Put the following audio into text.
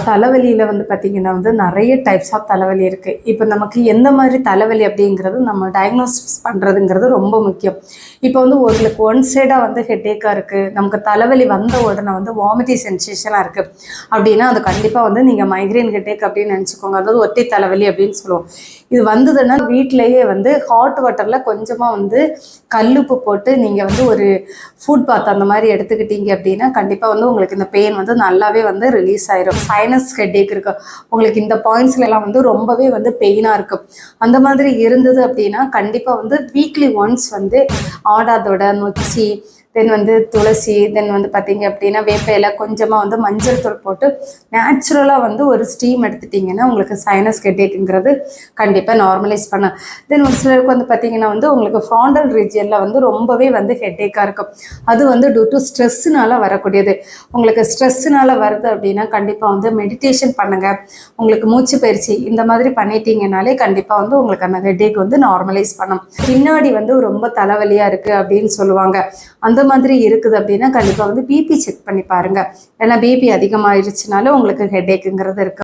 தலைவலியில் வந்து பார்த்திங்கன்னா வந்து நிறைய டைப்ஸ் ஆஃப் தலைவலி இருக்குது. இப்போ நமக்கு எந்த மாதிரி தலைவலி அப்படிங்கிறது நம்ம டயக்னோசிஸ் பண்ணுறதுங்கிறது ரொம்ப முக்கியம். இப்போ வந்து உங்களுக்கு ஒன் சைடாக வந்து ஹெட்டேக்காக இருக்குது, நமக்கு தலைவலி வந்த உடனே வந்து வாமிட்டிங் சென்சேஷனாக இருக்குது அப்படின்னா அது கண்டிப்பாக வந்து நீங்கள் மைக்ரேன் ஹெட்டேக் அப்படின்னு நினச்சிக்கோங்க. அதாவது ஒற்றை தலைவலி அப்படின்னு சொல்லுவோம். இது வந்ததுன்னா வீட்டிலையே வந்து ஹாட் வாட்டரில் கொஞ்சமாக வந்து கல்லுப்பு போட்டு நீங்கள் வந்து ஒரு ஃபுட் பாத் அந்த மாதிரி எடுத்துக்கிட்டீங்க அப்படின்னா கண்டிப்பாக வந்து உங்களுக்கு இந்த பெயின் வந்து நல்லாவே வந்து ரிலீஸ் ஆயிரும். சைனஸ் ஹெட்டேக் இருக்கு, உங்களுக்கு இந்த பாயிண்ட்ஸ்லாம் வந்து ரொம்பவே வந்து பெயினாக இருக்கும். அந்த மாதிரி இருந்தது அப்படின்னா கண்டிப்பாக வந்து வீக்லி ஒன்ஸ் வந்து ஆடாதோட நொச்சி, தென் வந்து துளசி, தென் வந்து பார்த்திங்க அப்படின்னா வேப்பையில கொஞ்சமாக வந்து மஞ்சள் தூள் போட்டு நேச்சுரலாக வந்து ஒரு ஸ்டீம் எடுத்துட்டிங்கன்னா உங்களுக்கு சைனஸ் ஹெட்டேக்குங்கிறது கண்டிப்பாக நார்மலைஸ் பண்ண. தென் ஒரு சிலருக்கு வந்து பார்த்திங்கன்னா வந்து உங்களுக்கு ஃப்ராண்டல் ரீஜியனில் வந்து ரொம்பவே வந்து ஹெட்டேக்காக இருக்கும். அது வந்து டியூ டு ஸ்ட்ரெஸ்ஸுனால வரக்கூடியது. உங்களுக்கு ஸ்ட்ரெஸ்ஸுனால வருது அப்படின்னா கண்டிப்பாக வந்து மெடிடேஷன் பண்ணுங்கள், உங்களுக்கு மூச்சு பயிற்சி இந்த மாதிரி பண்ணிட்டீங்கனாலே கண்டிப்பாக வந்து உங்களுக்கு அந்த ஹெட்டேக் வந்து நார்மலைஸ் பண்ணும். பின்னாடி வந்து ரொம்ப தலைவலியாக இருக்குது அப்படின்னு சொல்லுவாங்க. அந்த மாதிரி இருக்குது அப்படின்னா கண்டிப்பாக வந்து பிபி செக் பண்ணி பாருங்கள். ஏன்னா பிபி அதிகமாகிடுச்சுனாலும் உங்களுக்கு ஹெட்டேக்குங்கிறது இருக்குது.